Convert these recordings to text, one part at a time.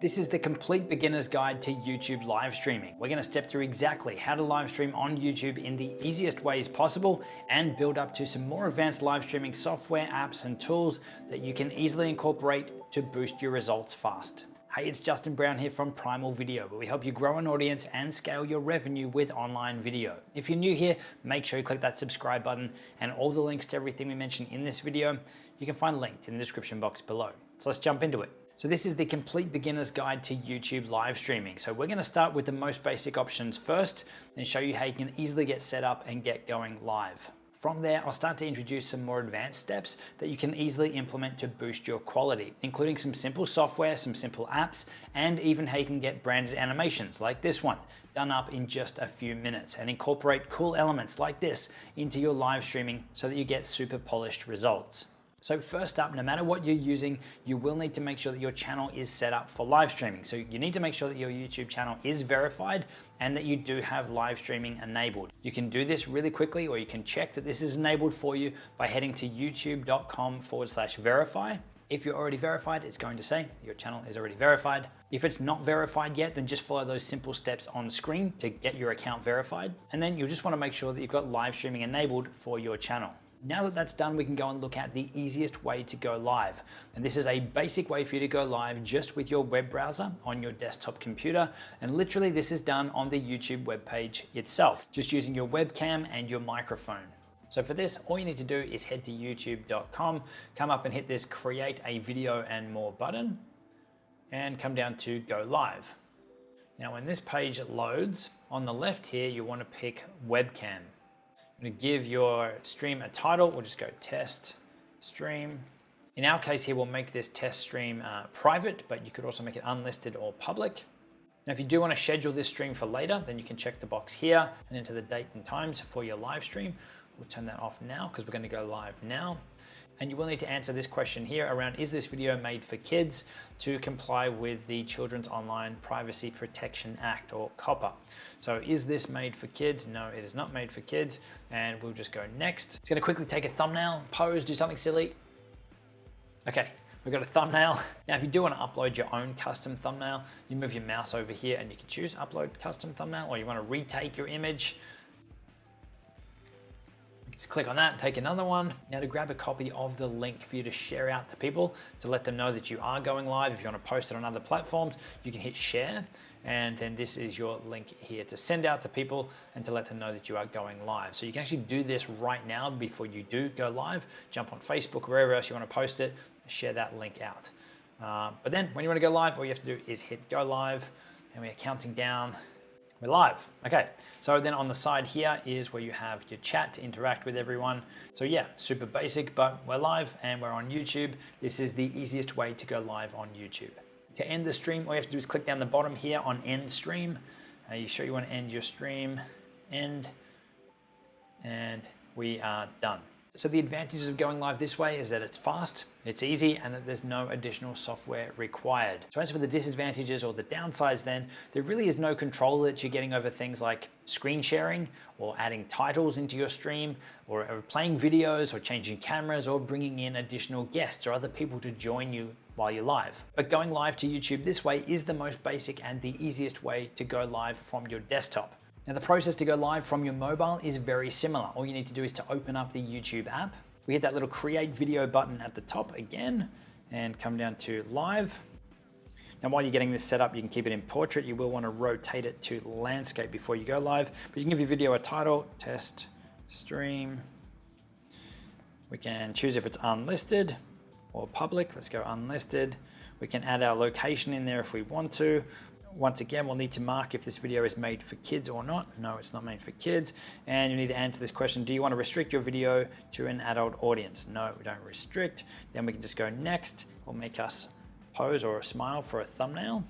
This is the complete beginner's guide to YouTube live streaming. We're going to step through exactly how to live stream on YouTube in the easiest ways possible and build up to some more advanced live streaming software, apps, and tools that you can easily incorporate to boost your results fast. Hey, it's Justin Brown here from Primal Video, where we help you grow an audience and scale your revenue with online video. If you're new here, make sure you click that subscribe button, and all the links to everything we mentioned in this video, you can find linked in the description box below. So let's jump into it. So this is the complete beginner's guide to YouTube live streaming. So we're going to start with the most basic options first and show you how you can easily get set up and get going live. From there, I'll start to introduce some more advanced steps that you can easily implement to boost your quality, including some simple software, some simple apps, and even how you can get branded animations like this one, done up in just a few minutes, and incorporate cool elements like this into your live streaming so that you get super polished results. So first up, no matter what you're using, you will need to make sure that your channel is set up for live streaming. So you need to make sure that your YouTube channel is verified and that you do have live streaming enabled. You can do this really quickly, or you can check that this is enabled for you by heading to youtube.com/verify. If you're already verified, it's going to say your channel is already verified. If it's not verified yet, then just follow those simple steps on screen to get your account verified. And then you'll just want to make sure that you've got live streaming enabled for your channel. Now that that's done, we can go and look at the easiest way to go live. And this is a basic way for you to go live just with your web browser on your desktop computer. And literally this is done on the YouTube webpage itself, just using your webcam and your microphone. So for this, all you need to do is head to youtube.com, come up and hit this create a video and more button, and come down to go live. Now when this page loads, on the left here, you want to pick webcam. I'm going to give your stream a title. We'll just go test stream. In our case here, we'll make this test stream private, but you could also make it unlisted or public. Now, if you do want to schedule this stream for later, then you can check the box here and enter the date and times for your live stream. We'll turn that off now because we're going to go live now. And you will need to answer this question here around, is this video made for kids, to comply with the Children's Online Privacy Protection Act, or COPPA. So is this made for kids? No, it is not made for kids. And we'll just go next. It's going to quickly take a thumbnail, pose, do something silly. Okay, we've got a thumbnail. Now, if you do want to upload your own custom thumbnail, you move your mouse over here and you can choose upload custom thumbnail, or you want to retake your image. Just click on that and take another one. Now, to grab a copy of the link for you to share out to people, to let them know that you are going live. If you want to post it on other platforms, you can hit share. And then this is your link here to send out to people and to let them know that you are going live. So you can actually do this right now before you do go live. Jump on Facebook, wherever else you want to post it, share that link out. But then when you want to go live, all you have to do is hit go live, and we're counting down. We're live. Okay, so then on the side here is where you have your chat to interact with everyone. So yeah, super basic, but we're live and we're on YouTube. This is the easiest way to go live on YouTube. To end the stream, all you have to do is click down the bottom here on end stream. Are you sure you want to end your stream? End. And we are done. So the advantages of going live this way is that it's fast, it's easy, and that there's no additional software required. So as for the disadvantages or the downsides, then there really is no control that you're getting over things like screen sharing, or adding titles into your stream, or playing videos, or changing cameras, or bringing in additional guests or other people to join you while you're live. But going live to YouTube this way is the most basic and the easiest way to go live from your desktop. Now, the process to go live from your mobile is very similar. All you need to do is to open up the YouTube app. We hit that little create video button at the top again and come down to live. Now, while you're getting this set up, you can keep it in portrait. You will want to rotate it to landscape before you go live, but you can give your video a title, test stream. We can choose if it's unlisted or public. Let's go unlisted. We can add our location in there if we want to. Once again, we'll need to mark if this video is made for kids or not. No, it's not made for kids. And you need to answer this question, do you want to restrict your video to an adult audience? No, we don't restrict. Then we can just go next. We'll make us pose or smile for a thumbnail.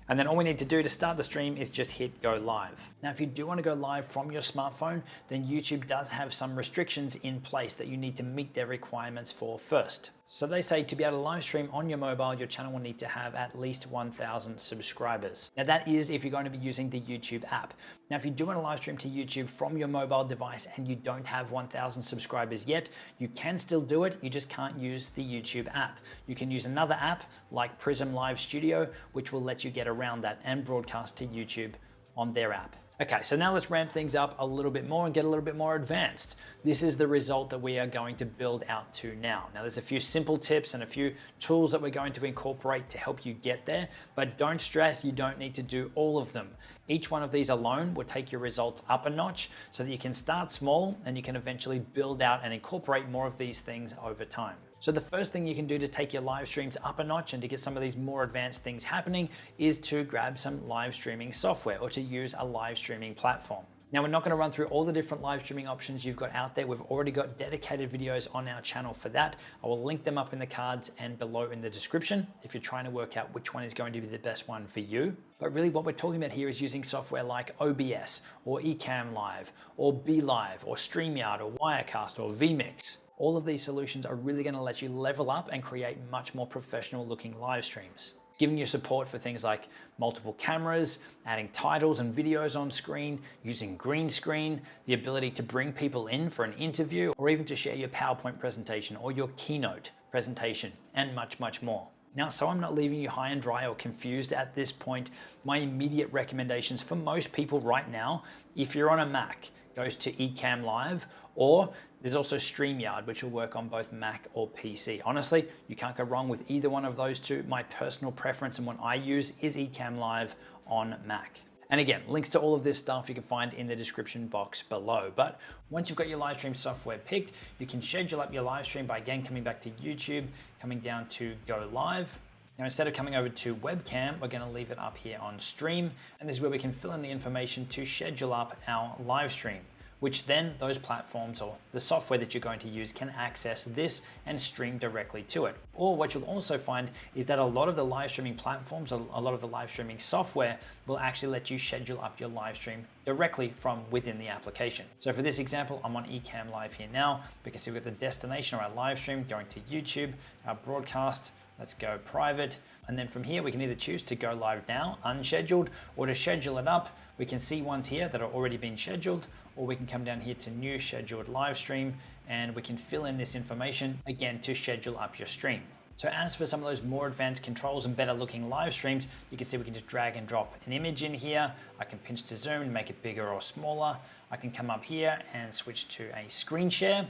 And then all we need to do to start the stream is just hit go live. Now, if you do want to go live from your smartphone, then YouTube does have some restrictions in place that you need to meet their requirements for first. So they say to be able to live stream on your mobile, your channel will need to have at least 1,000 subscribers. Now that is if you're going to be using the YouTube app. Now, if you do want to live stream to YouTube from your mobile device and you don't have 1,000 subscribers yet, you can still do it. You just can't use the YouTube app. You can use another app like Prism Live Studio, which will let you get around that and broadcast to YouTube on their app. Okay, so now let's ramp things up a little bit more and get a little bit more advanced. This is the result that we are going to build out to now. Now there's a few simple tips and a few tools that we're going to incorporate to help you get there, but don't stress, you don't need to do all of them. Each one of these alone will take your results up a notch so that you can start small and you can eventually build out and incorporate more of these things over time. So the first thing you can do to take your live streams up a notch and to get some of these more advanced things happening is to grab some live streaming software or to use a live streaming platform. Now, we're not going to run through all the different live streaming options you've got out there. We've already got dedicated videos on our channel for that. I will link them up in the cards and below in the description if you're trying to work out which one is going to be the best one for you. But really what we're talking about here is using software like OBS or Ecamm Live or BeLive or StreamYard or Wirecast or vMix. All of these solutions are really going to let you level up and create much more professional looking live streams. Giving you support for things like multiple cameras, adding titles and videos on screen, using green screen, the ability to bring people in for an interview, or even to share your PowerPoint presentation or your keynote presentation, and much, much more. Now, so I'm not leaving you high and dry or confused at this point, my immediate recommendations for most people right now, if you're on a Mac, goes to Ecamm Live, or there's also StreamYard, which will work on both Mac or PC. Honestly, you can't go wrong with either one of those two. My personal preference and what I use is Ecamm Live on Mac. And again, links to all of this stuff you can find in the description box below. But once you've got your live stream software picked, you can schedule up your live stream by again coming back to YouTube, coming down to Go Live. Now, instead of coming over to webcam, we're going to leave it up here on stream. And this is where we can fill in the information to schedule up our live stream, which then those platforms or the software that you're going to use can access this and stream directly to it. Or what you'll also find is that a lot of the live streaming platforms, or a lot of the live streaming software will actually let you schedule up your live stream directly from within the application. So for this example, I'm on Ecamm Live here now. We can see we've got the destination or our live stream going to YouTube, our broadcast. Let's go private. And then from here, we can either choose to go live now, unscheduled, or to schedule it up. We can see ones here that are already been scheduled, or we can come down here to new scheduled live stream, and we can fill in this information again to schedule up your stream. So as for some of those more advanced controls and better looking live streams, you can see we can just drag and drop an image in here. I can pinch to zoom and make it bigger or smaller. I can come up here and switch to a screen share.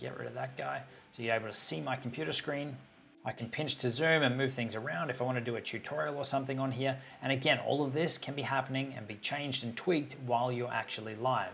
Get rid of that guy. So you're able to see my computer screen. I can pinch to zoom and move things around if I want to do a tutorial or something on here. And again, all of this can be happening and be changed and tweaked while you're actually live.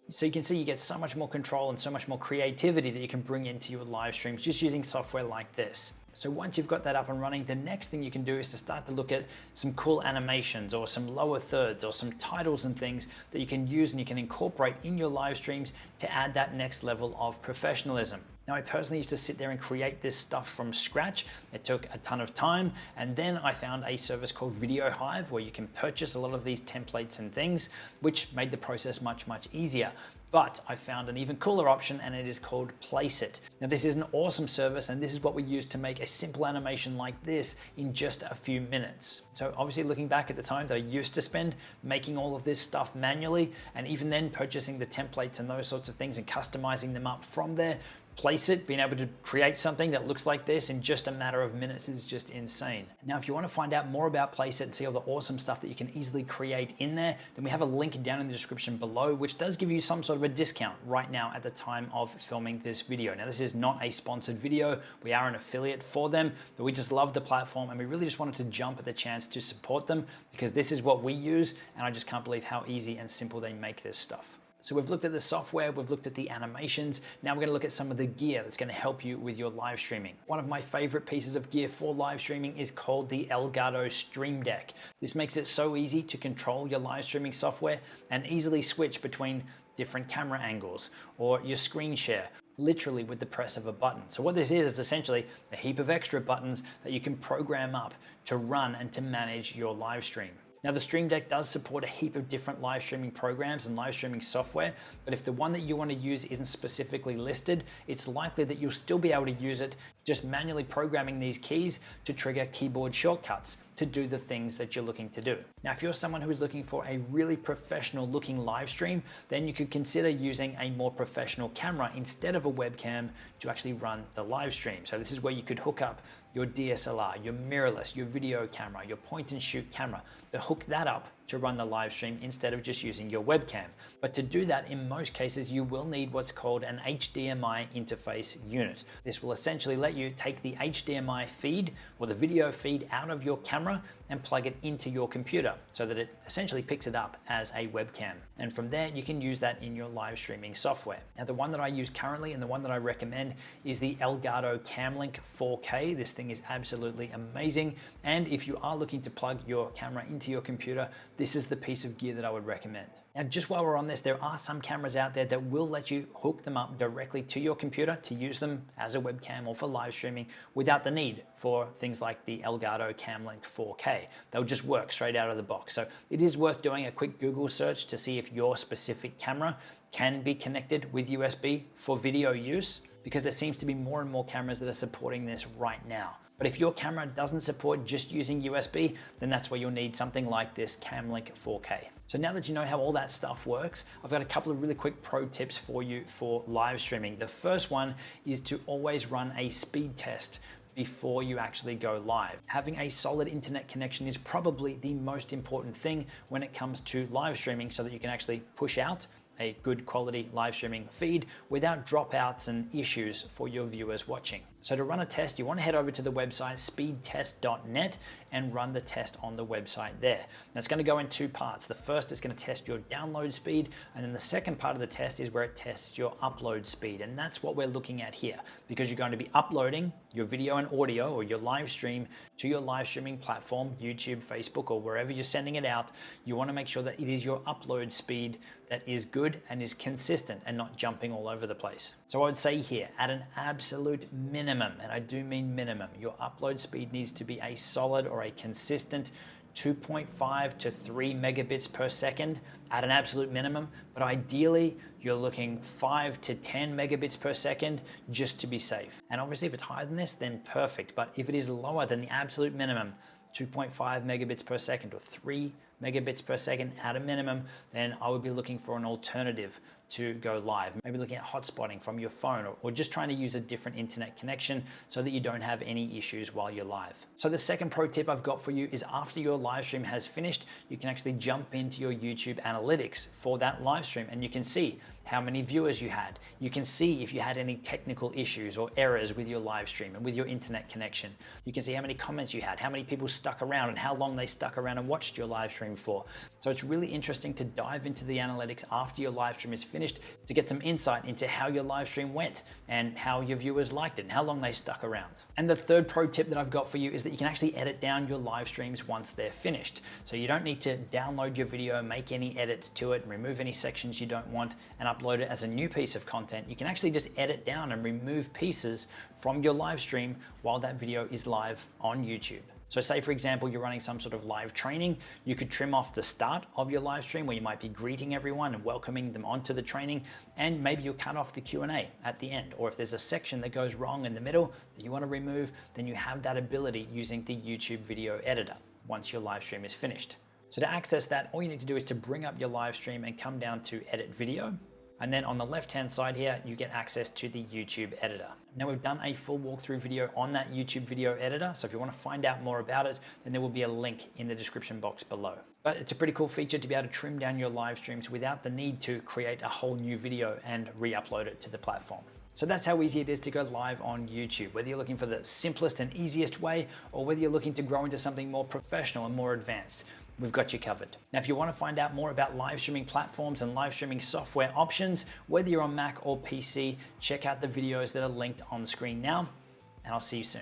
So you can see you get so much more control and so much more creativity that you can bring into your live streams just using software like this. So once you've got that up and running, the next thing you can do is to start to look at some cool animations or some lower thirds or some titles and things that you can use and you can incorporate in your live streams to add that next level of professionalism. Now, I personally used to sit there and create this stuff from scratch. It took a ton of time. And then I found a service called Video Hive where you can purchase a lot of these templates and things, which made the process much, much easier. But I found an even cooler option, and it is called Placeit. Now, this is an awesome service, and this is what we use to make a simple animation like this in just a few minutes. So obviously looking back at the time that I used to spend making all of this stuff manually, and even then purchasing the templates and those sorts of things and customizing them up from there, Placeit, being able to create something that looks like this in just a matter of minutes is just insane. Now, if you want to find out more about Placeit and see all the awesome stuff that you can easily create in there, then we have a link down in the description below, which does give you some sort of a discount right now at the time of filming this video. Now, this is not a sponsored video. We are an affiliate for them, but we just love the platform and we really just wanted to jump at the chance to support them because this is what we use, and I just can't believe how easy and simple they make this stuff. So we've looked at the software, we've looked at the animations. Now we're going to look at some of the gear that's going to help you with your live streaming. One of my favorite pieces of gear for live streaming is called the Elgato Stream Deck. This makes it so easy to control your live streaming software and easily switch between different camera angles or your screen share, literally with the press of a button. So what this is essentially a heap of extra buttons that you can program up to run and to manage your live stream. Now, the Stream Deck does support a heap of different live streaming programs and live streaming software, but if the one that you want to use isn't specifically listed, it's likely that you'll still be able to use it just manually programming these keys to trigger keyboard shortcuts to do the things that you're looking to do. Now, if you're someone who is looking for a really professional looking live stream, then you could consider using a more professional camera instead of a webcam to actually run the live stream. So this is where you could hook up your DSLR, your mirrorless, your video camera, your point and shoot camera, to hook that up to run the live stream instead of just using your webcam. But to do that, in most cases, you will need what's called an HDMI interface unit. This will essentially let you take the HDMI feed or the video feed out of your camera and plug it into your computer so that it essentially picks it up as a webcam. And from there, you can use that in your live streaming software. Now, the one that I use currently and the one that I recommend is the Elgato Camlink 4K. This thing is absolutely amazing. And if you are looking to plug your camera into your computer, this is the piece of gear that I would recommend. Now, just while we're on this, there are some cameras out there that will let you hook them up directly to your computer to use them as a webcam or for live streaming without the need for things like the Elgato Camlink 4K. They'll just work straight out of the box. So it is worth doing a quick Google search to see if your specific camera can be connected with USB for video use, because there seems to be more and more cameras that are supporting this right now. But if your camera doesn't support just using USB, then that's where you'll need something like this Camlink 4K. So now that you know how all that stuff works, I've got a couple of really quick pro tips for you for live streaming. The first one is to always run a speed test before you actually go live. Having a solid internet connection is probably the most important thing when it comes to live streaming, so that you can actually push out a good quality live streaming feed without dropouts and issues for your viewers watching. So to run a test, you want to head over to the website speedtest.net and run the test on the website there. Now, it's going to go in two parts. The first is going to test your download speed, and then the second part of the test is where it tests your upload speed. And that's what we're looking at here, because you're going to be uploading your video and audio or your live stream to your live streaming platform, YouTube, Facebook, or wherever you're sending it out. You want to make sure that it is your upload speed that is good and is consistent and not jumping all over the place. So I would say here, at an absolute minimum, and I do mean minimum, your upload speed needs to be a solid or a consistent 2.5 to 3 megabits per second at an absolute minimum, but ideally you're looking 5 to 10 megabits per second just to be safe. And obviously if it's higher than this, then perfect. But if it is lower than the absolute minimum, 2.5 megabits per second or 3 megabits per second at a minimum, then I would be looking for an alternative to go live. Maybe looking at hotspotting from your phone, or just trying to use a different internet connection so that you don't have any issues while you're live. So the second pro tip I've got for you is, after your live stream has finished, you can actually jump into your YouTube analytics for that live stream, and you can see how many viewers you had. You can see if you had any technical issues or errors with your live stream and with your internet connection. You can see how many comments you had, how many people stuck around, and how long they stuck around and watched your live stream for. So it's really interesting to dive into the analytics after your live stream is finished to get some insight into how your live stream went and how your viewers liked it and how long they stuck around. And the third pro tip that I've got for you is that you can actually edit down your live streams once they're finished. So you don't need to download your video, make any edits to it, and remove any sections you don't want and upload it as a new piece of content. You can actually just edit down and remove pieces from your live stream while that video is live on YouTube. So say, for example, you're running some sort of live training, you could trim off the start of your live stream where you might be greeting everyone and welcoming them onto the training, and maybe you'll cut off the Q&A at the end. Or if there's a section that goes wrong in the middle that you want to remove, then you have that ability using the YouTube video editor once your live stream is finished. So to access that, all you need to do is to bring up your live stream and come down to edit video. And then on the left-hand side here, you get access to the YouTube editor. Now, we've done a full walkthrough video on that YouTube video editor. So if you want to find out more about it, then there will be a link in the description box below. But it's a pretty cool feature to be able to trim down your live streams without the need to create a whole new video and re-upload it to the platform. So that's how easy it is to go live on YouTube, whether you're looking for the simplest and easiest way, or whether you're looking to grow into something more professional and more advanced. We've got you covered. Now, if you want to find out more about live streaming platforms and live streaming software options, whether you're on Mac or PC, check out the videos that are linked on the screen now, and I'll see you soon.